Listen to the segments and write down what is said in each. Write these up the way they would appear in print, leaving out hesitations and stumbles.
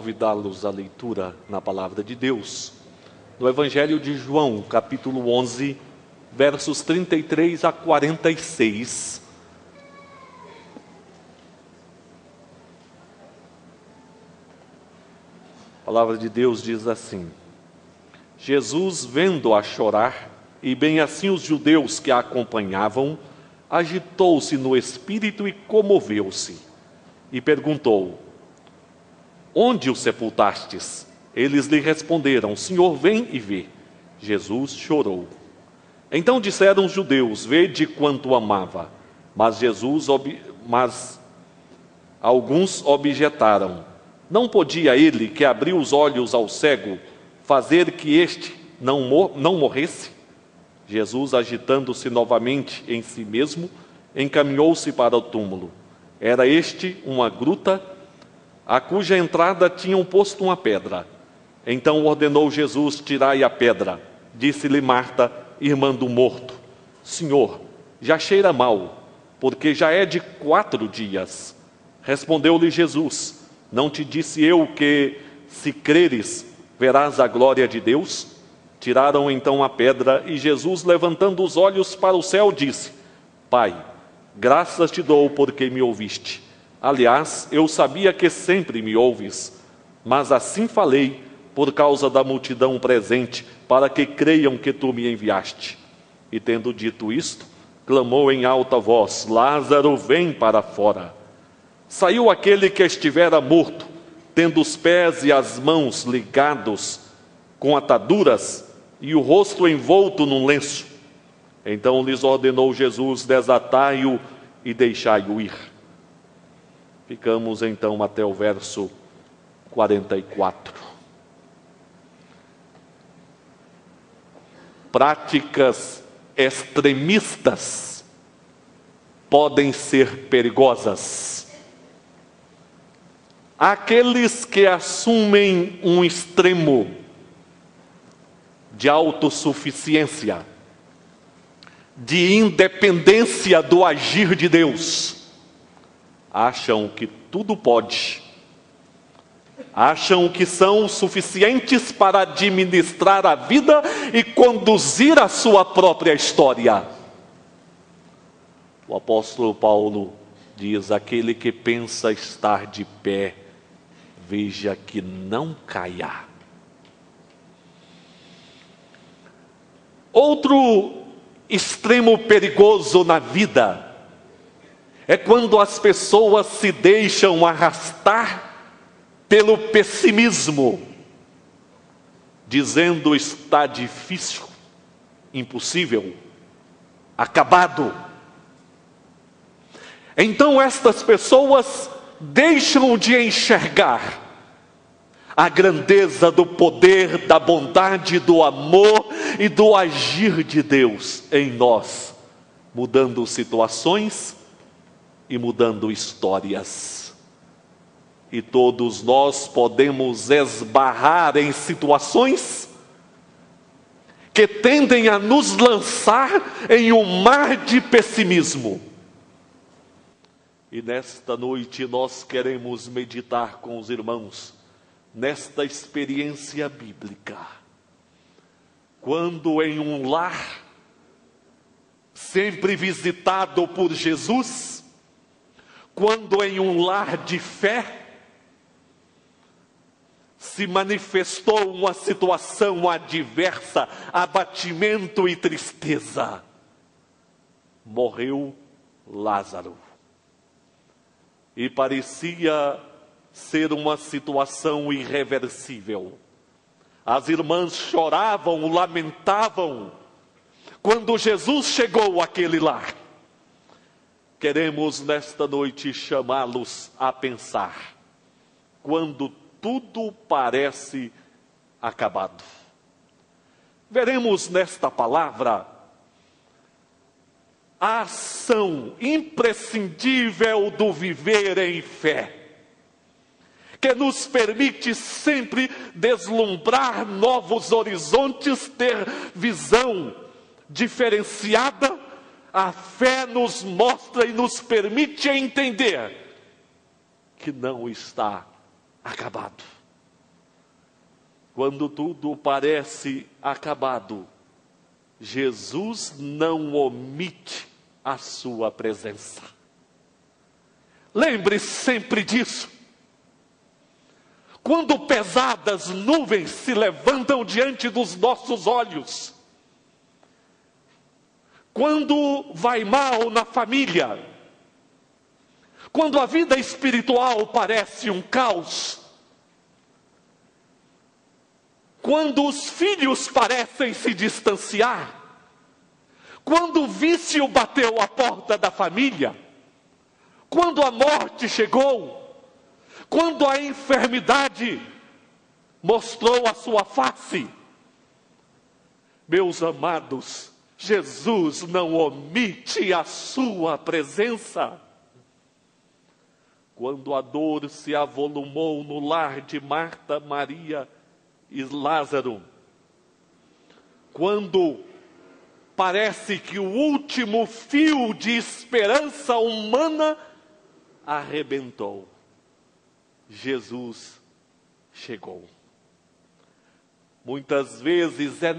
convidá-los à leitura na Palavra de Deus, no Evangelho de João, capítulo 11, versos 33 a 46. A Palavra de Deus diz assim: Jesus, vendo-a chorar, e bem assim os judeus que a acompanhavam, agitou-se no espírito e comoveu-se, e perguntou: onde o sepultastes? Eles lhe responderam: Senhor, vem e vê. Jesus chorou. Então disseram os judeus: vede quanto o amava. Mas alguns objetaram: não podia ele, que abriu os olhos ao cego, fazer que este não morresse? Jesus, agitando-se novamente em si mesmo, encaminhou-se para o túmulo. Era este uma gruta, a cuja entrada tinham posto uma pedra. Então ordenou Jesus: tirai a pedra. Disse-lhe Marta, irmã do morto: Senhor, já cheira mal, porque já é de 4 dias. Respondeu-lhe Jesus: não te disse eu que, se creres, verás a glória de Deus? Tiraram então a pedra, e Jesus, levantando os olhos para o céu, disse: Pai, graças te dou porque me ouviste. Aliás, eu sabia que sempre me ouves, mas assim falei por causa da multidão presente, para que creiam que tu me enviaste. E tendo dito isto, clamou em alta voz: Lázaro, vem para fora. Saiu aquele que estivera morto, tendo os pés e as mãos ligados com ataduras, e o rosto envolto num lenço. Então lhes ordenou Jesus: desatai-o e deixai-o ir. Ficamos então até o verso 44. Práticas extremistas podem ser perigosas. Aqueles que assumem um extremo de autossuficiência, de independência do agir de Deus, acham que tudo pode, acham que são suficientes para administrar a vida e conduzir a sua própria história. O apóstolo Paulo diz: aquele que pensa estar de pé, veja que não caia. Outro extremo perigoso na vida é quando as pessoas se deixam arrastar pelo pessimismo, dizendo: está difícil, impossível, acabado. Então estas pessoas deixam de enxergar a grandeza do poder, da bondade, do amor e do agir de Deus em nós, mudando situações e mudando histórias. E todos nós podemos esbarrar em situações que tendem a nos lançar em um mar de pessimismo. E nesta noite nós queremos meditar com os irmãos nesta experiência bíblica. Quando em um lar sempre visitado por Jesus, quando em um lar de fé se manifestou uma situação adversa, abatimento e tristeza, morreu Lázaro. E parecia ser uma situação irreversível. As irmãs choravam, lamentavam, quando Jesus chegou àquele lar. Queremos nesta noite chamá-los a pensar, quando tudo parece acabado. Veremos nesta palavra a ação imprescindível do viver em fé, que nos permite sempre deslumbrar novos horizontes, ter visão diferenciada. A fé nos mostra e nos permite entender que não está acabado. Quando tudo parece acabado, Jesus não omite a sua presença. Lembre sempre disso. Quando pesadas nuvens se levantam diante dos nossos olhos, quando vai mal na família, quando a vida espiritual parece um caos, quando os filhos parecem se distanciar, quando o vício bateu à porta da família, quando a morte chegou, quando a enfermidade mostrou a sua face, meus amados, Jesus não omite a sua presença. Quando a dor se avolumou no lar de Marta, Maria e Lázaro, quando parece que o último fio de esperança humana arrebentou, Jesus chegou. Muitas vezes é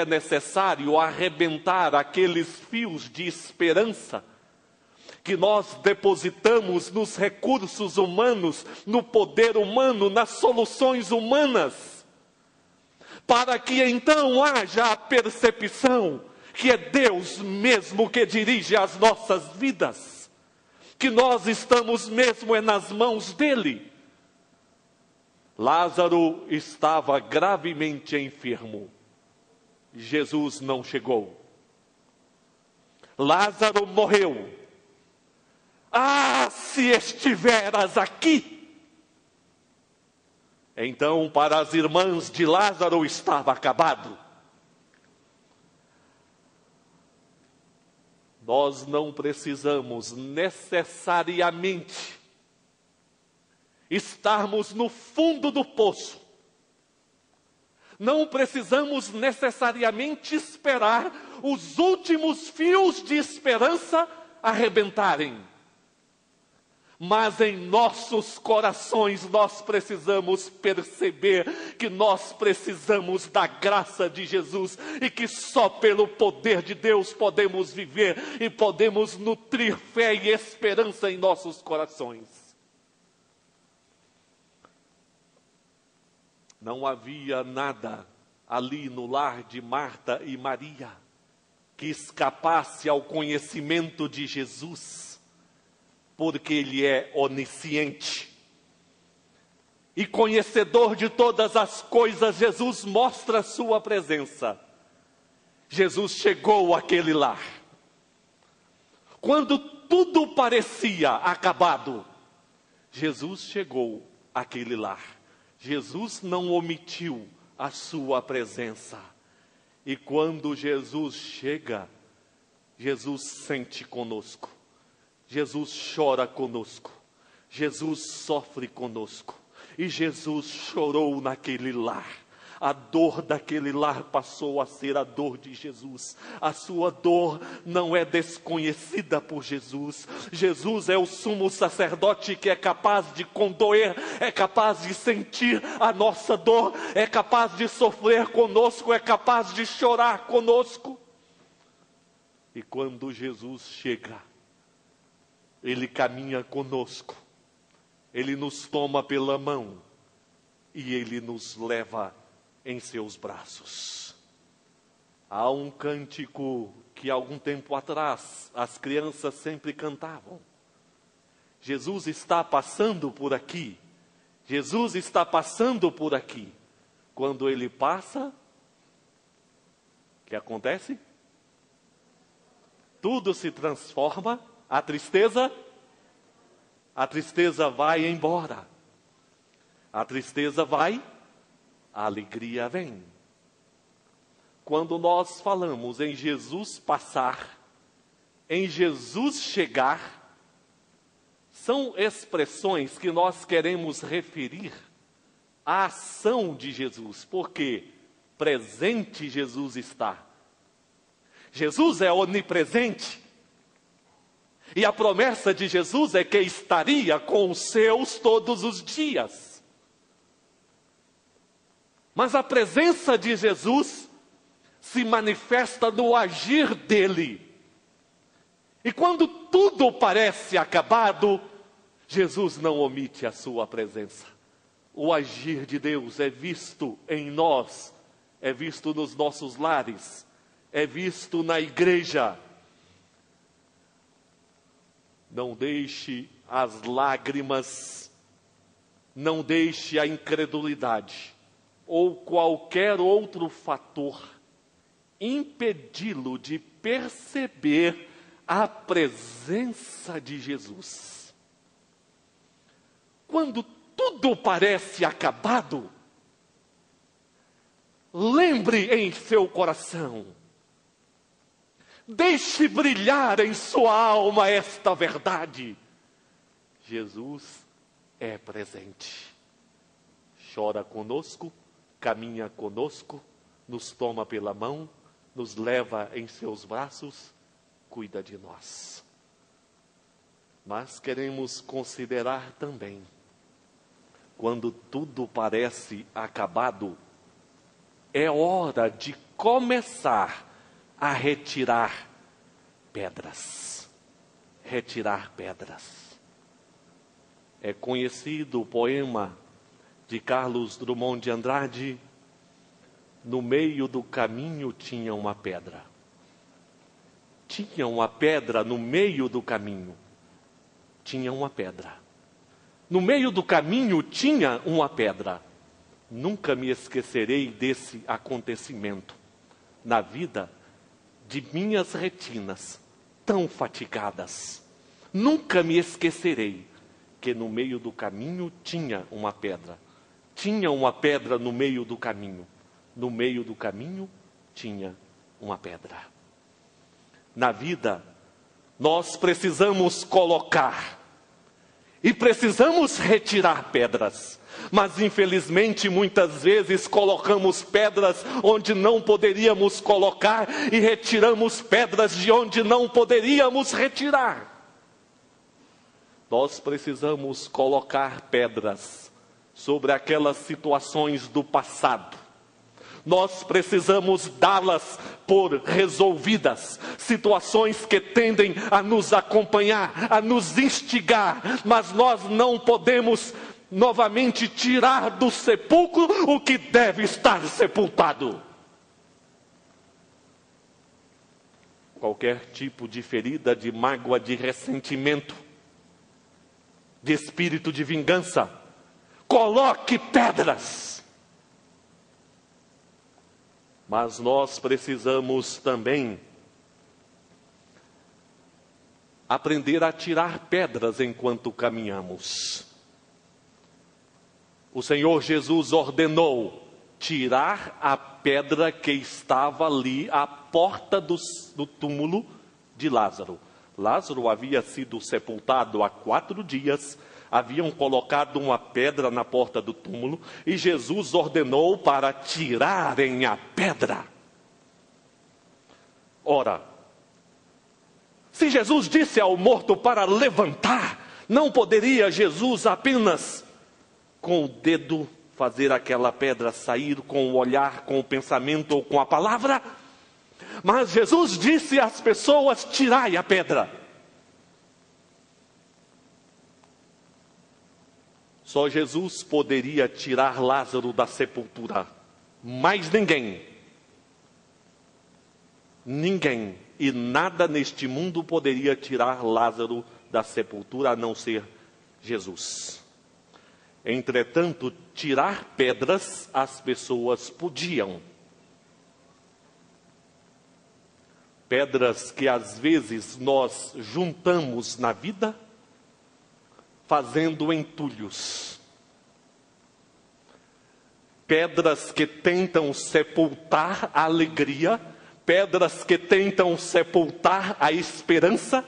necessário arrebentar aqueles fios de esperança que nós depositamos nos recursos humanos, no poder humano, nas soluções humanas, para que então haja a percepção que é Deus mesmo que dirige as nossas vidas, que nós estamos mesmo nas mãos dele. Lázaro estava gravemente enfermo. Jesus não chegou. Lázaro morreu. Ah, se estiveras aqui! Então, para as irmãs de Lázaro estava acabado. Nós não precisamos necessariamente estarmos no fundo do poço. Não precisamos necessariamente esperar os últimos fios de esperança arrebentarem. Mas em nossos corações nós precisamos perceber que nós precisamos da graça de Jesus e que só pelo poder de Deus podemos viver e podemos nutrir fé e esperança em nossos corações. Não havia nada ali no lar de Marta e Maria que escapasse ao conhecimento de Jesus, porque Ele é onisciente e conhecedor de todas as coisas. Jesus mostra a sua presença. Jesus chegou àquele lar. Quando tudo parecia acabado, Jesus chegou àquele lar. Jesus não omitiu a sua presença. E quando Jesus chega, Jesus sente conosco. Jesus chora conosco, Jesus sofre conosco, e Jesus chorou naquele lar. A dor daquele lar passou a ser a dor de Jesus. A sua dor não é desconhecida por Jesus. Jesus é o sumo sacerdote que é capaz de condoer, é capaz de sentir a nossa dor, é capaz de sofrer conosco, é capaz de chorar conosco. E quando Jesus chega, Ele caminha conosco, Ele nos toma pela mão e Ele nos leva em seus braços. Há um cântico que algum tempo atrás as crianças sempre cantavam. Jesus está passando por aqui, Jesus está passando por aqui. Quando Ele passa, o que acontece? Tudo se transforma. A tristeza vai embora. A tristeza vai, a alegria vem. Quando nós falamos em Jesus passar, em Jesus chegar, são expressões que nós queremos referir à ação de Jesus, porque presente Jesus está. Jesus é onipresente. E a promessa de Jesus é que estaria com os seus todos os dias. Mas a presença de Jesus se manifesta no agir dele. E quando tudo parece acabado, Jesus não omite a sua presença. O agir de Deus é visto em nós, é visto nos nossos lares, é visto na igreja. Não deixe as lágrimas, não deixe a incredulidade ou qualquer outro fator impedi-lo de perceber a presença de Jesus. Quando tudo parece acabado, lembre em seu coração, deixe brilhar em sua alma esta verdade: Jesus é presente. Chora conosco, caminha conosco, nos toma pela mão, nos leva em seus braços, cuida de nós. Mas queremos considerar também, quando tudo parece acabado, é hora de começar a retirar pedras. Retirar pedras. É conhecido o poema de Carlos Drummond de Andrade: no meio do caminho tinha uma pedra. Tinha uma pedra no meio do caminho. Tinha uma pedra. No meio do caminho tinha uma pedra. Nunca me esquecerei desse acontecimento na vida de minhas retinas tão fatigadas. Nunca me esquecerei que no meio do caminho tinha uma pedra. Tinha uma pedra no meio do caminho. No meio do caminho tinha uma pedra. Na vida, nós precisamos colocar e precisamos retirar pedras. Mas infelizmente muitas vezes colocamos pedras onde não poderíamos colocar e retiramos pedras de onde não poderíamos retirar. Nós precisamos colocar pedras sobre aquelas situações do passado. Nós precisamos dá-las por resolvidas, situações que tendem a nos acompanhar, a nos instigar, mas nós não podemos novamente tirar do sepulcro o que deve estar sepultado. Qualquer tipo de ferida, de mágoa, de ressentimento, de espírito de vingança, coloque pedras. Mas nós precisamos também aprender a tirar pedras enquanto caminhamos. O Senhor Jesus ordenou tirar a pedra que estava ali à porta do túmulo de Lázaro. Lázaro havia sido sepultado há 4 dias, haviam colocado uma pedra na porta do túmulo e Jesus ordenou para tirarem a pedra. Ora, se Jesus disse ao morto para levantar, não poderia Jesus apenas com o dedo fazer aquela pedra sair, com o olhar, com o pensamento ou com a palavra? Mas Jesus disse às pessoas: tirai a pedra. Só Jesus poderia tirar Lázaro da sepultura. Mais ninguém. Ninguém e nada neste mundo poderia tirar Lázaro da sepultura a não ser Jesus. Entretanto, tirar pedras as pessoas podiam. Pedras que às vezes nós juntamos na vida, fazendo entulhos. Pedras que tentam sepultar a alegria, pedras que tentam sepultar a esperança,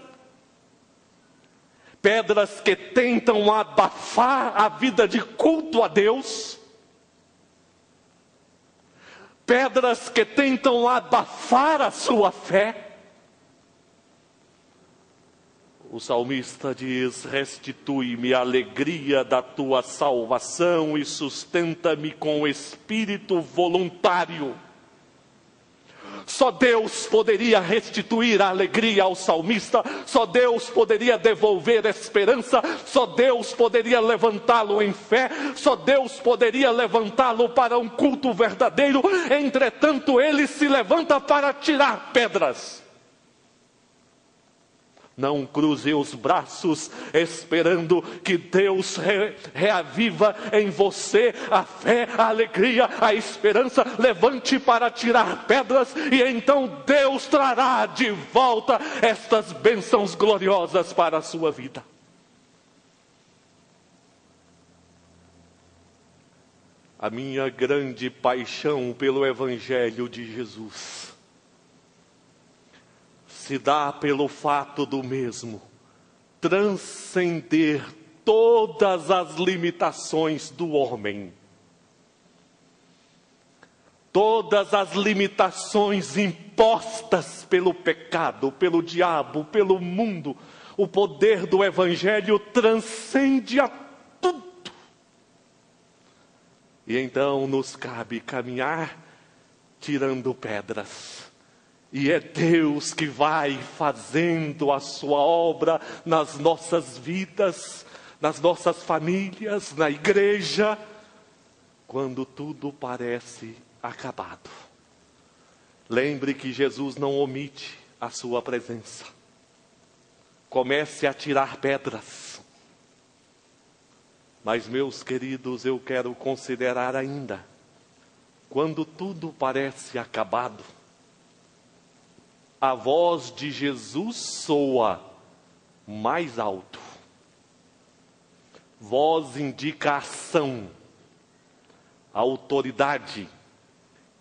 pedras que tentam abafar a vida de culto a Deus, pedras que tentam abafar a sua fé. O salmista diz: restitui-me a alegria da tua salvação e sustenta-me com o espírito voluntário. Só Deus poderia restituir a alegria ao salmista, só Deus poderia devolver a esperança, só Deus poderia levantá-lo em fé, só Deus poderia levantá-lo para um culto verdadeiro. Entretanto, ele se levanta para tirar pedras. Não cruze os braços esperando que Deus reaviva em você a fé, a alegria, a esperança. Levante para tirar pedras e então Deus trará de volta estas bênçãos gloriosas para a sua vida. A minha grande paixão pelo Evangelho de Jesus se dá pelo fato do mesmo transcender todas as limitações do homem, todas as limitações impostas pelo pecado, pelo diabo, pelo mundo. O poder do Evangelho transcende a tudo. E então nos cabe caminhar tirando pedras. E é Deus que vai fazendo a sua obra nas nossas vidas, nas nossas famílias, na igreja, quando tudo parece acabado. Lembre que Jesus não omite a sua presença. Comece a tirar pedras. Mas, meus queridos, eu quero considerar ainda, quando tudo parece acabado, a voz de Jesus soa mais alto. Voz indica ação, autoridade,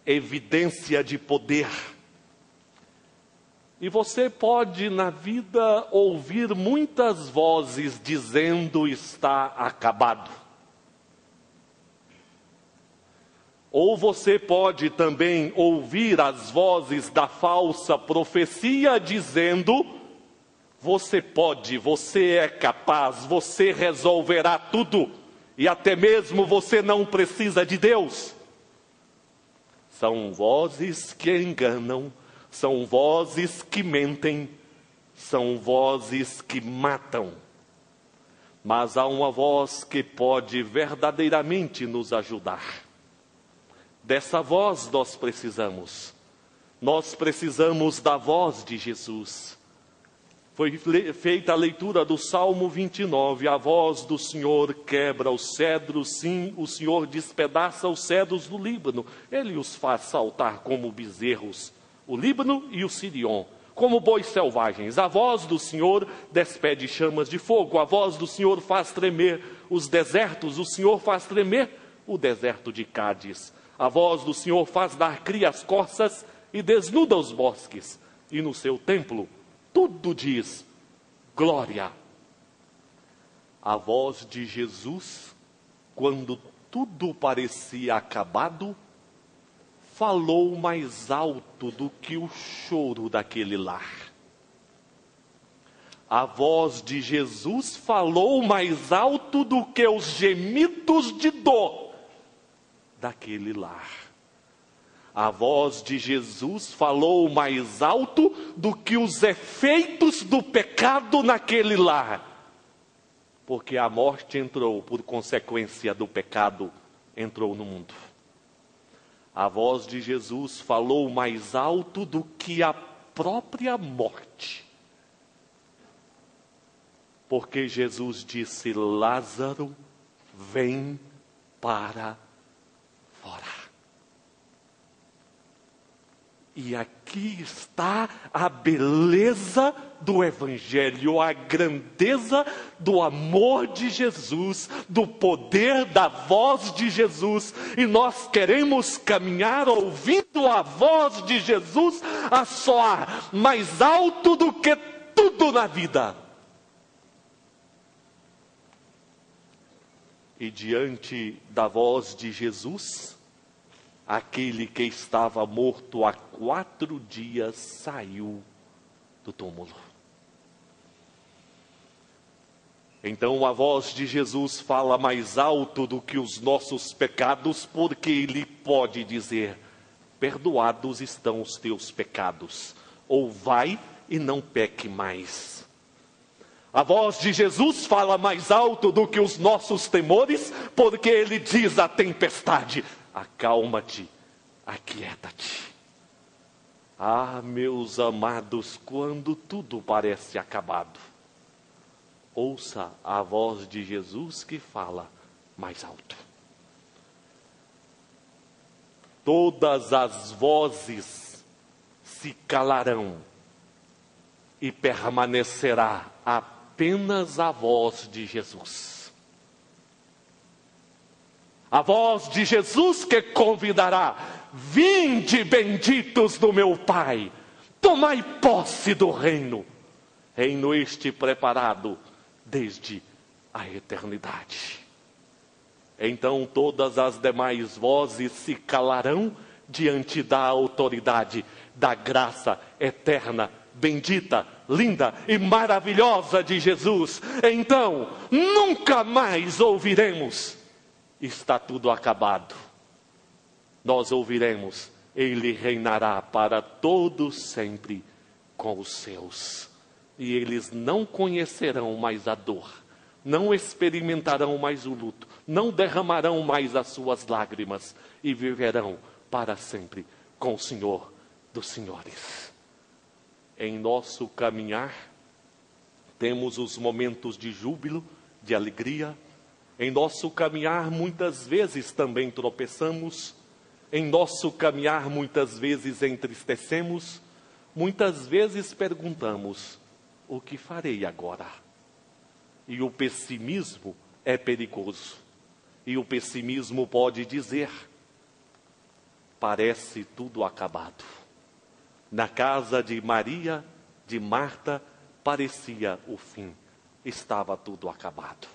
evidência de poder. E você pode na vida ouvir muitas vozes dizendo está acabado. Ou você pode também ouvir as vozes da falsa profecia dizendo: você pode, você é capaz, você resolverá tudo, e até mesmo você não precisa de Deus. São vozes que enganam, são vozes que mentem, são vozes que matam. Mas há uma voz que pode verdadeiramente nos ajudar. Dessa voz nós precisamos. Nós precisamos da voz de Jesus. Foi feita a leitura do Salmo 29. A voz do Senhor quebra os cedros, sim, o Senhor despedaça os cedros do Líbano. Ele os faz saltar como bezerros, o Líbano e o Sirion, como bois selvagens. A voz do Senhor despede chamas de fogo. A voz do Senhor faz tremer os desertos. O Senhor faz tremer o deserto de Cádiz. A voz do Senhor faz dar cria as corças e desnuda os bosques. E no seu templo tudo diz glória. A voz de Jesus, quando tudo parecia acabado, falou mais alto do que o choro daquele lar. A voz de Jesus falou mais alto do que os gemidos de dor daquele lar. A voz de Jesus falou mais alto do que os efeitos do pecado naquele lar. Porque a morte entrou por consequência do pecado, entrou no mundo. A voz de Jesus falou mais alto do que a própria morte. Porque Jesus disse: Lázaro, vem para fora. E aqui está a beleza do Evangelho, a grandeza do amor de Jesus, do poder da voz de Jesus. E nós queremos caminhar ouvindo a voz de Jesus a soar mais alto do que tudo na vida. E diante da voz de Jesus, aquele que estava morto há 4 dias saiu do túmulo. Então a voz de Jesus fala mais alto do que os nossos pecados, porque Ele pode dizer: perdoados estão os teus pecados, ou vai e não peque mais. A voz de Jesus fala mais alto do que os nossos temores, porque Ele diz à tempestade: acalma-te, aquieta-te. Ah, meus amados, quando tudo parece acabado, ouça a voz de Jesus que fala mais alto. Todas as vozes se calarão e permanecerá apenas a voz de Jesus. A voz de Jesus que convidará: vinde, benditos do meu Pai, tomai posse do reino. Reino este preparado desde a eternidade. Então todas as demais vozes se calarão diante da autoridade, da graça eterna, bendita, linda e maravilhosa de Jesus. Então nunca mais ouviremos: está tudo acabado. Nós ouviremos: Ele reinará para todos sempre com os seus. E eles não conhecerão mais a dor, não experimentarão mais o luto, não derramarão mais as suas lágrimas, e viverão para sempre com o Senhor dos Senhores. Em nosso caminhar, temos os momentos de júbilo, de alegria. Em nosso caminhar, muitas vezes também tropeçamos. Em nosso caminhar, muitas vezes entristecemos. Muitas vezes perguntamos: o que farei agora? E o pessimismo é perigoso. E o pessimismo pode dizer: parece tudo acabado. Na casa de Maria, de Marta, parecia o fim. Estava tudo acabado.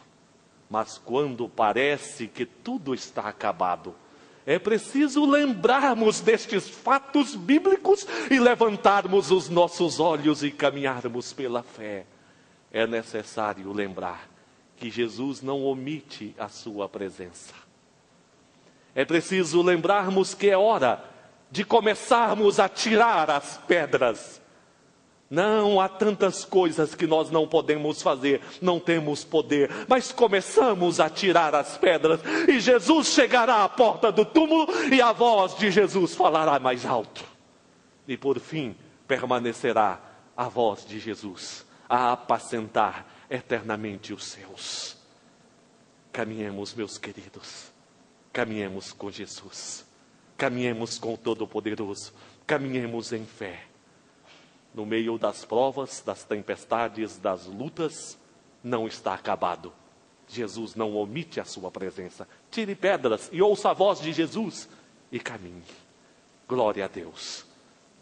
Mas quando parece que tudo está acabado, é preciso lembrarmos destes fatos bíblicos e levantarmos os nossos olhos e caminharmos pela fé. É necessário lembrar que Jesus não omite a sua presença. É preciso lembrarmos que é hora de começarmos a tirar as pedras. Não, há tantas coisas que nós não podemos fazer, não temos poder, mas começamos a tirar as pedras, e Jesus chegará à porta do túmulo, e a voz de Jesus falará mais alto. E por fim, permanecerá a voz de Jesus, a apacentar eternamente os seus. Caminhemos, meus queridos, caminhemos com Jesus, caminhemos com o Todo-Poderoso, caminhemos em fé. No meio das provas, das tempestades, das lutas, não está acabado. Jesus não omite a sua presença. Tire pedras e ouça a voz de Jesus e caminhe. Glória a Deus.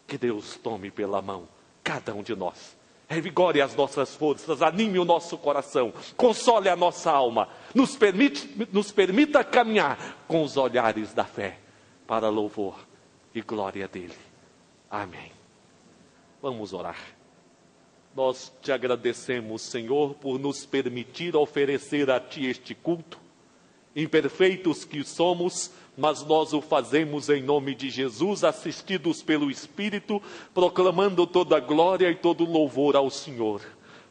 Que Deus tome pela mão cada um de nós. Revigore as nossas forças, anime o nosso coração, console a nossa alma. Nos permita caminhar com os olhares da fé para louvor e glória dele. Amém. Vamos orar. Nós te agradecemos, Senhor, por nos permitir oferecer a Ti este culto. Imperfeitos que somos, mas nós o fazemos em nome de Jesus, assistidos pelo Espírito, proclamando toda glória e todo louvor ao Senhor.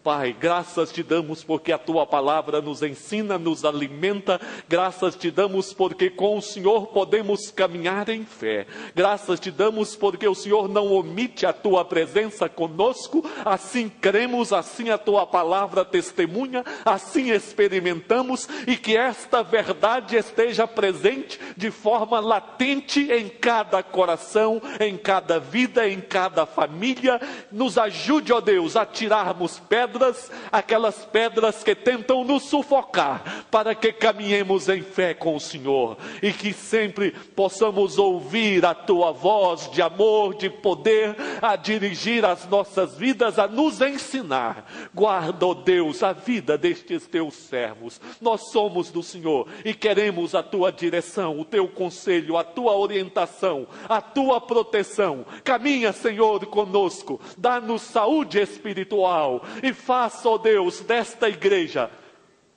Pai, graças te damos porque a Tua palavra nos ensina, nos alimenta. Graças te damos porque com o Senhor podemos caminhar em fé. Graças te damos porque o Senhor não omite a Tua presença conosco. Assim cremos, assim a Tua palavra testemunha, assim experimentamos, e que esta verdade esteja presente de forma latente em cada coração, em cada vida, em cada família. Nos ajude, ó Deus, a tirarmos pedras, aquelas pedras que tentam nos sufocar, para que caminhemos em fé com o Senhor, e que sempre possamos ouvir a Tua voz de amor, de poder, a dirigir as nossas vidas, a nos ensinar. Guarda, ó Deus, a vida destes Teus servos. Nós somos do Senhor e queremos a Tua direção, o Teu conselho, a Tua orientação, a Tua proteção. Caminha, Senhor, conosco, dá-nos saúde espiritual e faça, ó Deus, desta igreja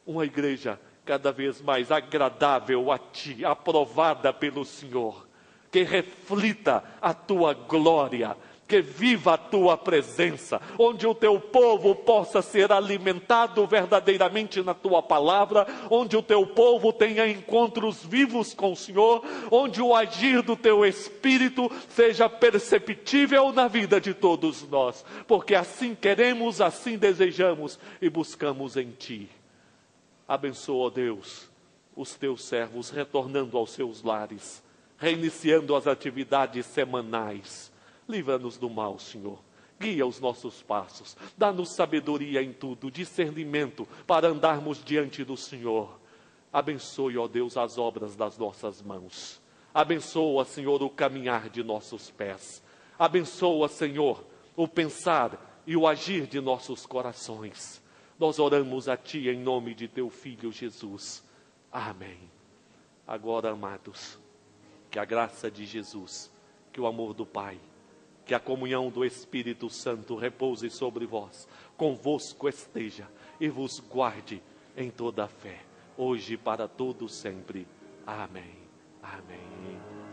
uma igreja cada vez mais agradável a Ti, aprovada pelo Senhor, que reflita a Tua glória, que viva a Tua presença, onde o Teu povo possa ser alimentado verdadeiramente na Tua palavra, onde o Teu povo tenha encontros vivos com o Senhor, onde o agir do Teu Espírito seja perceptível na vida de todos nós, porque assim queremos, assim desejamos e buscamos em Ti. Abençoa, ó Deus, os Teus servos retornando aos seus lares, reiniciando as atividades semanais. Livra-nos do mal, Senhor. Guia os nossos passos. Dá-nos sabedoria em tudo, discernimento para andarmos diante do Senhor. Abençoe, ó Deus, as obras das nossas mãos. Abençoa, Senhor, o caminhar de nossos pés. Abençoa, Senhor, o pensar e o agir de nossos corações. Nós oramos a Ti em nome de Teu Filho Jesus. Amém. Agora, amados, que a graça de Jesus, que o amor do Pai, que a comunhão do Espírito Santo repouse sobre vós, convosco esteja e vos guarde em toda a fé, hoje e para todo sempre. Amém. Amém.